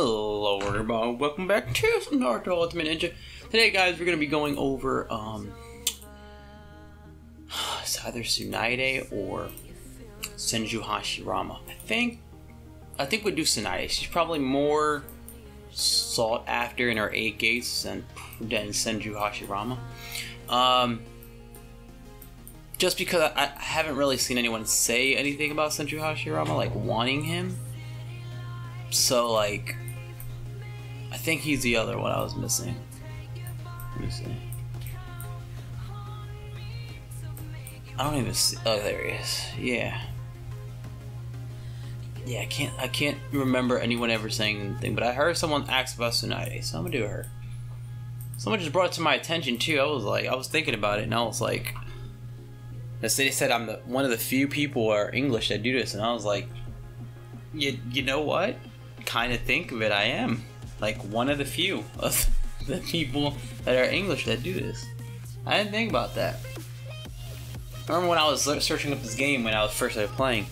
Hello everybody, welcome back to some Naruto Ultimate Ninja. Today guys, we're going to be going over, it's either Tsunade or Senju Hashirama. I think we'd do Tsunade. She's probably more sought after in her 8 gates than Senju Hashirama. Just because I haven't really seen anyone say anything about Senju Hashirama, like wanting him. So, like, I think he's the other one I was missing. Let me see. I don't even see. Oh, there he is. Yeah. Yeah, I can't remember anyone ever saying anything, but I heard someone ask about Tsunade, so I'm gonna do her. Someone just brought it to my attention too. I was thinking about it, and I was like, they said I'm one of the few people who are English that do this, and I was like, you know what? Kind of think of it, I am like one of the few of the people that are English that do this. I didn't think about that. I remember when I was searching up this game when I was first started playing,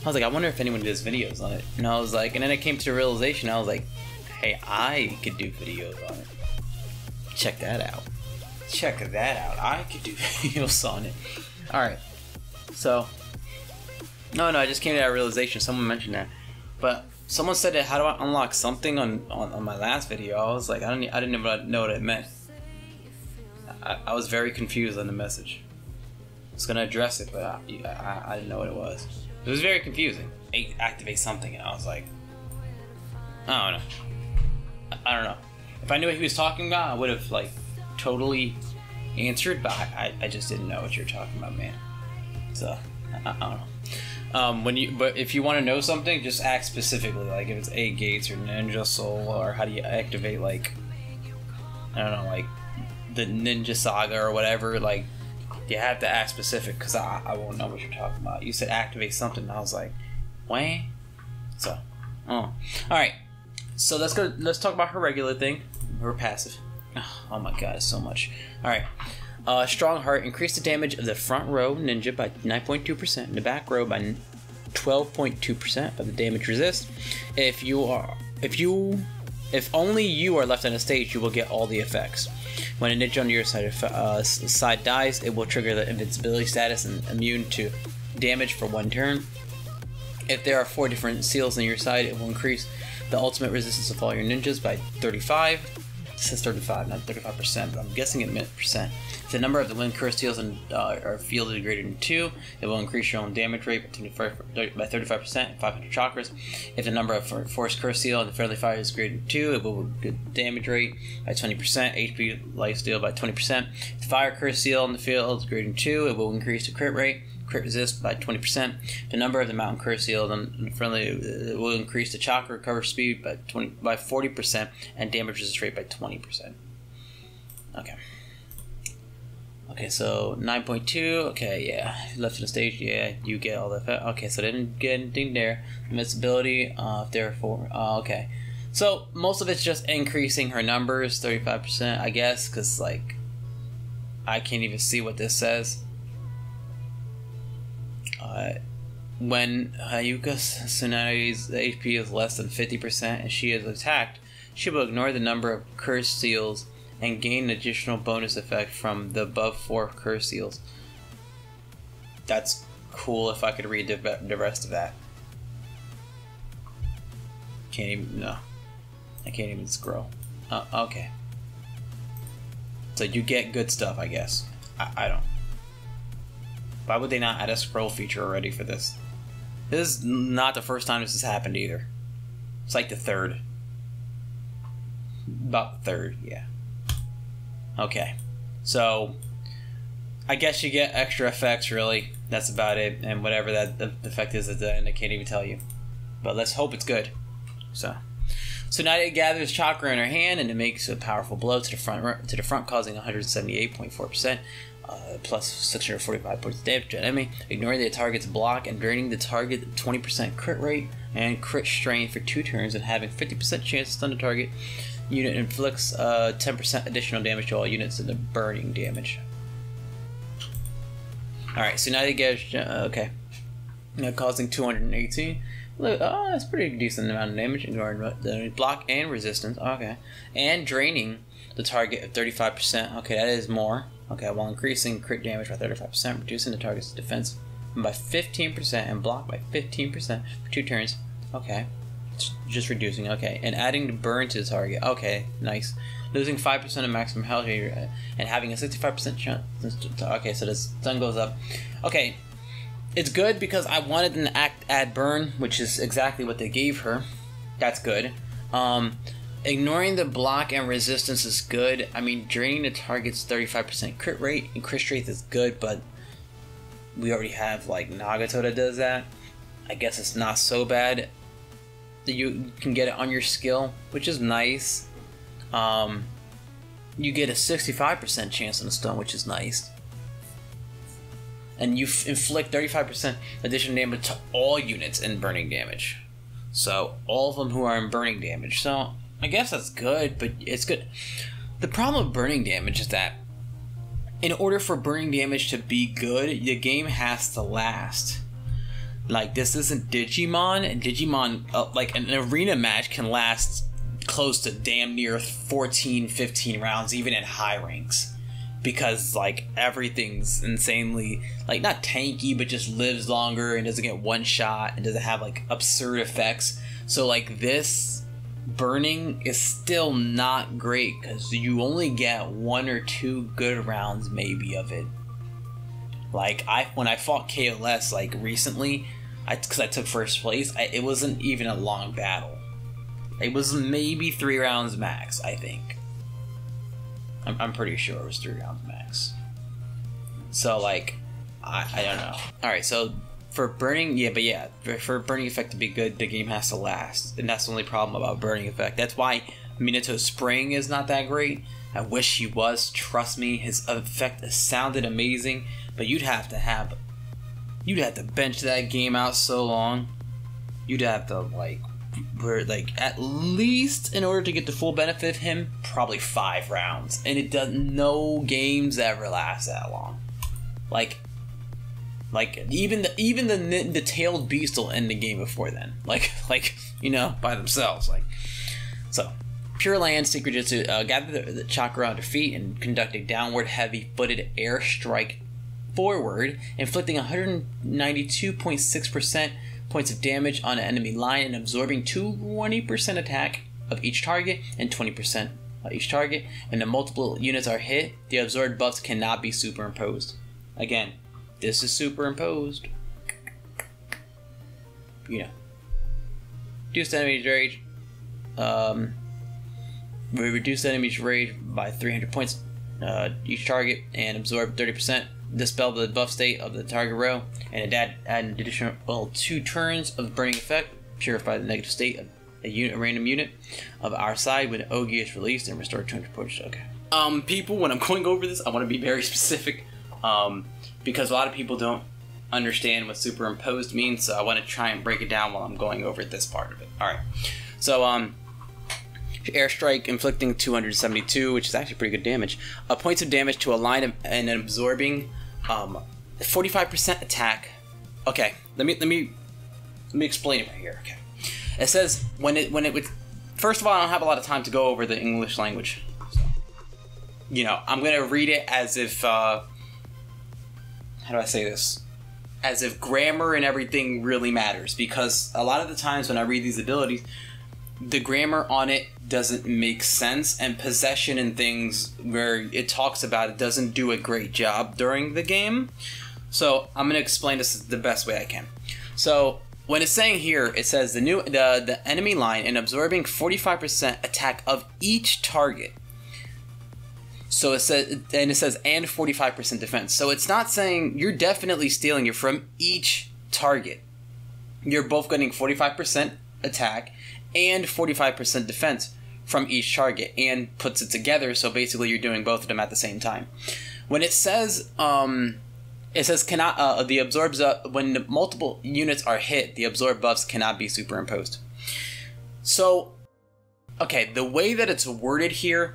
I was like, I wonder if anyone does videos on it. And I was like, and then I came to the realization, I was like, hey, I could do videos on it. Check that out. Check that out. I could do videos on it. Alright. So, no, I just came to that realization. Someone mentioned that. But someone said that, how do I unlock something on my last video? I was like, I didn't even know what it meant. I was very confused on the message. I was going to address it, but I didn't know what it was. It was very confusing. Activate something, and I was like, I don't know. I don't know. If I knew what he was talking about, I would have, like, totally answered, but I just didn't know what you're talking about, man. So, I don't know. But if you want to know something, just ask specifically, like if it's 8 gates or Ninja Soul, or how do you activate, like, I don't know, like the Ninja Saga or whatever, like, you have to ask specific, because I won't know what you're talking about. You said activate something, and I was like, what? So, alright, so let's talk about her regular thing, her passive. Oh my god, so much. Alright. Strong Heart, increase the damage of the front row ninja by 9.2%, and the back row by 12.2%, but the damage resist. If only you are left on the stage, you will get all the effects. When a ninja on your side dies, it will trigger the invincibility status and immune to damage for 1 turn. If there are 4 different seals on your side, it will increase the ultimate resistance of all your ninjas by 35. It says 35, not 35%, but I'm guessing it meant percent. If the number of the wind curse seals are fielded greater than 2, it will increase your own damage rate by 35% and 500 chakras. If the number of force curse seal and the friendly fire is greater than 2, it will increase damage rate by 20%, HP life steal by 20%. If the fire curse seal in the field is greater than 2, it will increase the crit rate, crit resist by 20%. The number of the mountain curse seal and friendly will increase the chakra recover speed by 40% and damage resist rate by 20%. Okay, so 9.2. Okay, yeah, left in the stage. Yeah, you get all that. Okay, so they didn't get anything there. Invincibility. Therefore, okay. So most of it's just increasing her numbers, 35%, I guess, because like I can't even see what this says. When Hayuka Tsunade's HP is less than 50% and she is attacked, she will ignore the number of curse seals and gain an additional bonus effect from the above 4 curse seals. That's cool if I could read the rest of that. Can't even, no. I can't even scroll. Okay. So you get good stuff, I guess. I don't. Why would they not add a scroll feature already for this? This is not the first time this has happened either. It's like the 3rd. About the 3rd, yeah. Okay. So, I guess you get extra effects, really. That's about it. And whatever that the effect is at the end, I can't even tell you. But let's hope it's good. So Tsunade gathers chakra in her hand, and it makes a powerful blow to the front, causing 178.4%. Plus 645 points of damage to an enemy, ignoring the target's block and draining the target 20% crit rate and crit strain for 2 turns, and having 50% chance to stun the target. Unit inflicts 10% additional damage to all units in the burning damage. Alright, so now they get, okay. Causing 218. Look, oh, that's pretty decent amount of damage. Ignoring block and resistance. Okay. And draining the target of 35%. Okay, that is more. Okay, while increasing crit damage by 35%, reducing the target's defense by 15% and block by 15% for 2 turns. Okay. Just reducing. Okay. And adding the burn to the target. Okay, nice. Losing 5% of maximum health and having a 65% chance. Okay, so the stun goes up. Okay. It's good because I wanted an add burn, which is exactly what they gave her. That's good. Ignoring the block and resistance is good. I mean, draining the target's 35% crit rate and crit strength is good, but we already have like Nagato that does that. I guess it's not so bad that you can get it on your skill, which is nice. You get a 65% chance on a stun, which is nice. And you inflict 35% additional damage to all units in burning damage. So, all of them who are in burning damage. So, I guess that's good, but it's good. The problem with burning damage is that in order for burning damage to be good, the game has to last. Like, this isn't Digimon, and Digimon, like, an arena match can last close to damn near 14, 15 rounds, even in high ranks. Because, like, everything's insanely, like, not tanky, but just lives longer and doesn't get one shot and doesn't have, like, absurd effects. So, like, this burning is still not great because you only get 1 or 2 good rounds, maybe, of it. Like, when I fought KOS, like, recently, because I took first place, it wasn't even a long battle. It was maybe 3 rounds max, I think. I'm pretty sure it was 3 rounds max. So, like, I don't know. Alright, so for burning, for burning effect to be good, the game has to last. And that's the only problem about burning effect. That's why Minato's Spring is not that great. I wish he was. Trust me, his effect sounded amazing. But you'd have to bench that game out so long. You'd have to, like, at least in order to get the full benefit of him, probably 5 rounds, and it does. No games ever last that long. Like even the tailed beast will end the game before then. Like you know, by themselves. Like, so Pure Land Secret Jutsu, gather the chakra on their feet and conduct a downward heavy-footed air strike forward, inflicting 192.6% points of damage on an enemy line and absorbing 20% attack of each target and 20% of each target. When the multiple units are hit, the absorbed buffs cannot be superimposed. Again, this is superimposed. You know. Reduce enemy's rage. We reduce enemy's rage by 300 points each target and absorb 30%. Dispel the buff state of the target row, and add an additional 2 turns of burning effect. Purify the negative state of a random unit of our side when Ogi is released and restore 200 points. Okay. People, when I'm going over this, I want to be very specific, because a lot of people don't understand what superimposed means. So I want to try and break it down while I'm going over this part of it. All right. So airstrike inflicting 272, which is actually pretty good damage. Points of damage to a line and absorbing 45% attack. Okay, let me explain it right here. Okay, it says when it would. First of all, I don't have a lot of time to go over the English language. So, you know, I'm gonna read it as if how do I say this? As if grammar and everything really matters, because a lot of the times when I read these abilities, the grammar on it doesn't make sense, and possession and things where it talks about it doesn't do a great job during the game. So I'm going to explain this the best way I can. So when it's saying here, it says the enemy line and absorbing 45% attack of each target. So it says, and 45% defense. So it's not saying you're definitely stealing it from each target. You're both getting 45% attack and 45% defense from each target, and puts it together, so basically you're doing both of them at the same time. When it says cannot the absorbs when the multiple units are hit, the absorb buffs cannot be superimposed. So, okay, the way that it's worded here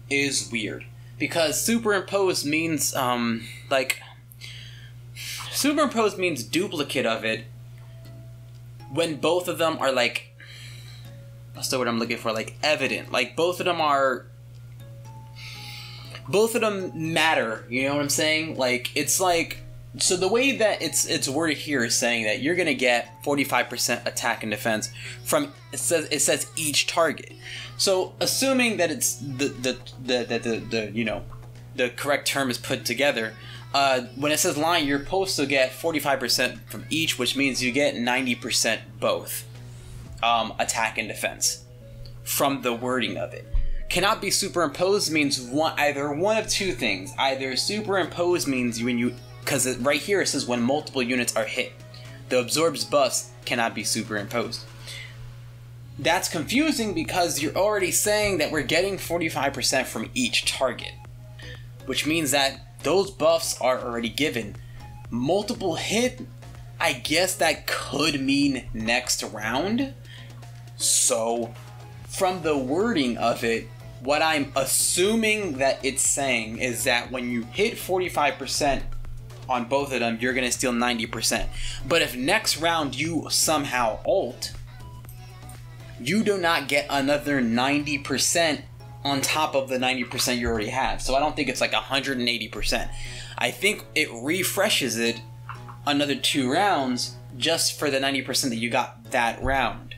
is weird, because superimposed means superimposed means duplicate of it. when both of them are like, what's the word I'm looking for? Like evident. Like both of them matter. You know what I'm saying? Like it's like, so the way that it's worded here is saying that you're gonna get 45% attack and defense from, it says each target. So assuming that it's the you know, the correct term is put together, when it says line, you're supposed to get 45% from each, which means you get 90% both attack and defense from the wording of it. Cannot be superimposed means either one of two things. Either superimposed means when you, because right here it says when multiple units are hit. The absorbs buffs cannot be superimposed. That's confusing because you're already saying that we're getting 45% from each target, which means that those buffs are already given. Multiple hit, I guess that could mean next round. So from the wording of it, what I'm assuming that it's saying is that when you hit 45% on both of them, you're going to steal 90%. But if next round you somehow ult, you do not get another 90% on top of the 90% you already have. So I don't think it's like 180%. I think it refreshes it another 2 rounds just for the 90% that you got that round.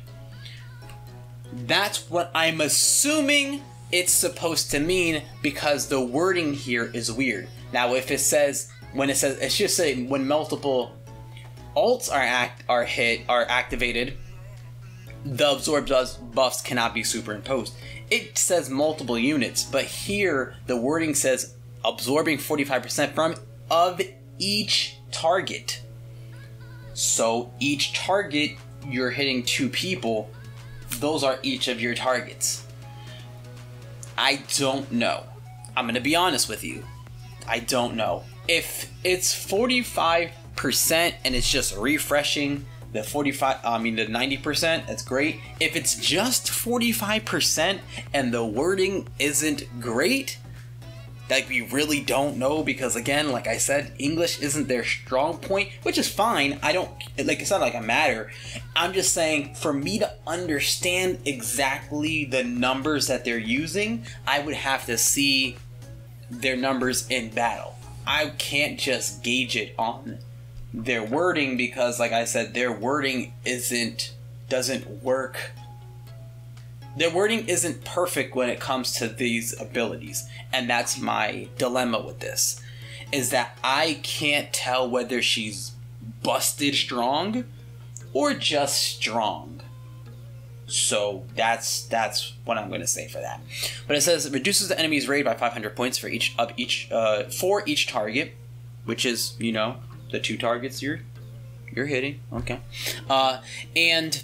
That's what I'm assuming it's supposed to mean, because the wording here is weird. Now if it says, it should say when multiple ults are activated, the absorb buffs cannot be superimposed. It says multiple units, but here the wording says absorbing 45% of each target. So each target, you're hitting 2 people. Those are each of your targets. I don't know. I'm gonna be honest with you. I don't know. If it's 45% and it's just refreshing the 90%, that's great. If it's just 45% and the wording isn't great, like we really don't know, because again, like I said, English isn't their strong point, which is fine. It's not like a matter. I'm just saying, for me to understand exactly the numbers that they're using, I would have to see their numbers in battle. I can't just gauge it on their wording, because like I said, their wording doesn't work. Their wording isn't perfect when it comes to these abilities, and that's my dilemma with this, is that I can't tell whether she's busted strong or just strong. So that's what I'm going to say for that. But it says it reduces the enemy's raid by 500 points for each target, which is, you know, the 2 targets you're hitting. Okay, and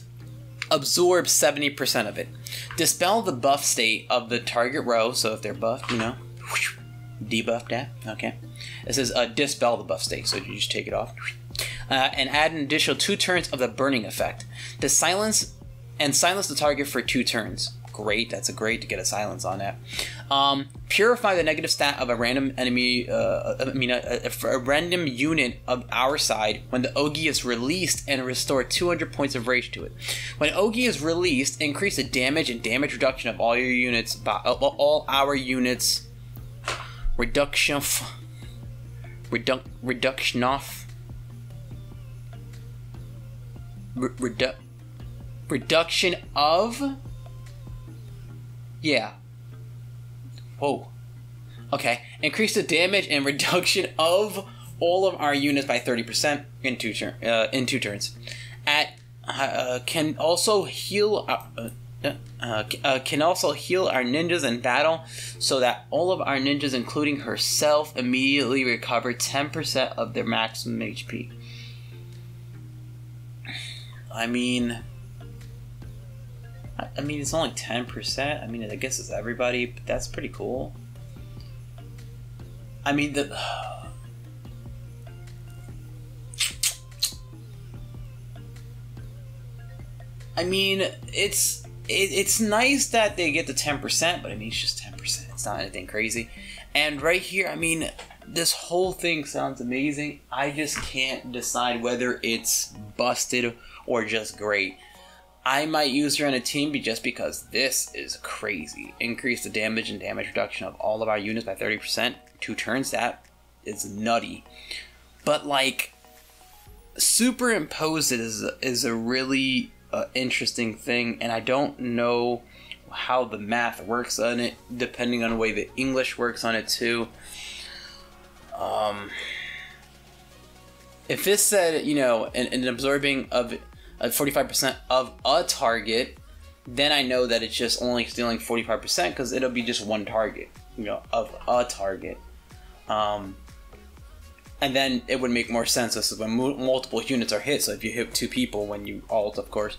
absorb 70% of it. Dispel the buff state of the target row. So if they're buffed, you know, debuff that. Okay. It says dispel the buff state. So you just take it off. And add an additional 2 turns of the burning effect. Silence the target for 2 turns. Great. That's great to get a silence on that. Purify the negative stat of a random enemy, a random unit of our side when the Ogi is released, and restore 200 points of rage to it. When Ogi is released, increase the damage and damage reduction of all your units by all our units. Reduction of. Yeah. Whoa. Okay. Increase the damage and reduction of all of our units by 30% in 2 turns. Can also heal our ninjas in battle, so that all of our ninjas, including herself, immediately recover 10% of their maximum HP. I mean, it's only 10%. I mean, I guess it's everybody, but that's pretty cool. I mean, it's nice that they get the 10%, but I mean, it's just 10%. It's not anything crazy. And right here, I mean, this whole thing sounds amazing. I just can't decide whether it's busted or just great. I might use her in a team just because this is crazy. Increase the damage and damage reduction of all of our units by 30%. 2 turns, that is nutty. But like, superimpose is a really interesting thing, and I don't know how the math works on it, depending on the way the English works on it too. If this said, you know, an absorbing of 45% of a target, then I know that it's just only stealing 45% because it'll be just one target, you know, of a target. And then it would make more sense as when multiple units are hit. So if you hit 2 people when you ult, of course,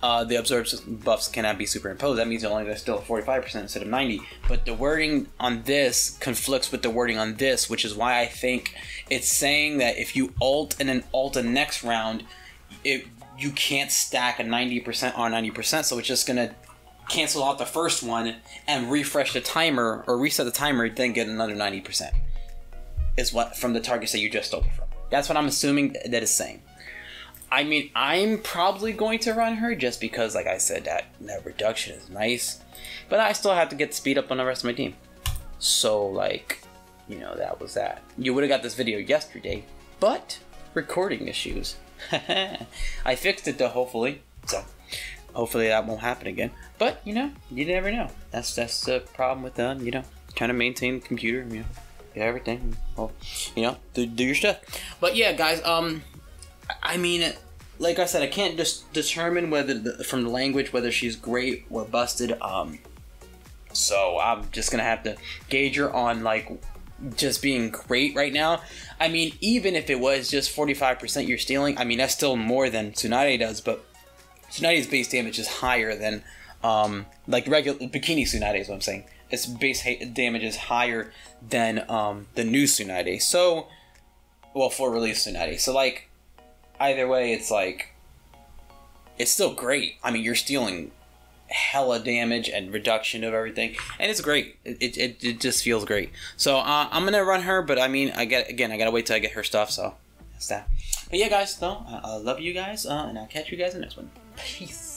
the absorption buffs cannot be superimposed. That means only there's still 45% instead of 90. But the wording on this conflicts with the wording on this, which is why I think it's saying that if you ult and then ult the next round, you can't stack a 90% on 90%. So it's just gonna cancel out the first one and refresh the timer or reset the timer, then get another 90%. Is what from the targets that you just stole from. That's what I'm assuming that is saying. I mean, I'm probably going to run her just because, like I said, that reduction is nice. But I still have to get the speed up on the rest of my team. So, like, you know, that was that. You would have got this video yesterday, but recording issues. I fixed it though, hopefully. So, hopefully that won't happen again. But, you know, you never know. That's the problem with, you know, trying to maintain the computer, you know. Everything, well, you know, do your stuff. But yeah, guys, I mean, like I said, I can't just determine whether from the language whether she's great or busted. So I'm just gonna have to gauge her on like just being great right now. I mean, even if it was just 45% you're stealing, I mean that's still more than Tsunade does. But Tsunade's base damage is higher than like regular Bikini Tsunade is what I'm saying. Its base damage is higher than the new Tsunade. So, well, for release Tsunade. So, like, either way, it's like, it's still great. I mean, you're stealing hella damage and reduction of everything, and it's great. It just feels great. So, I'm gonna run her, but I mean, I gotta wait till I get her stuff. So, that's that. But yeah, guys, though, I love you guys, and I'll catch you guys in the next one. Peace.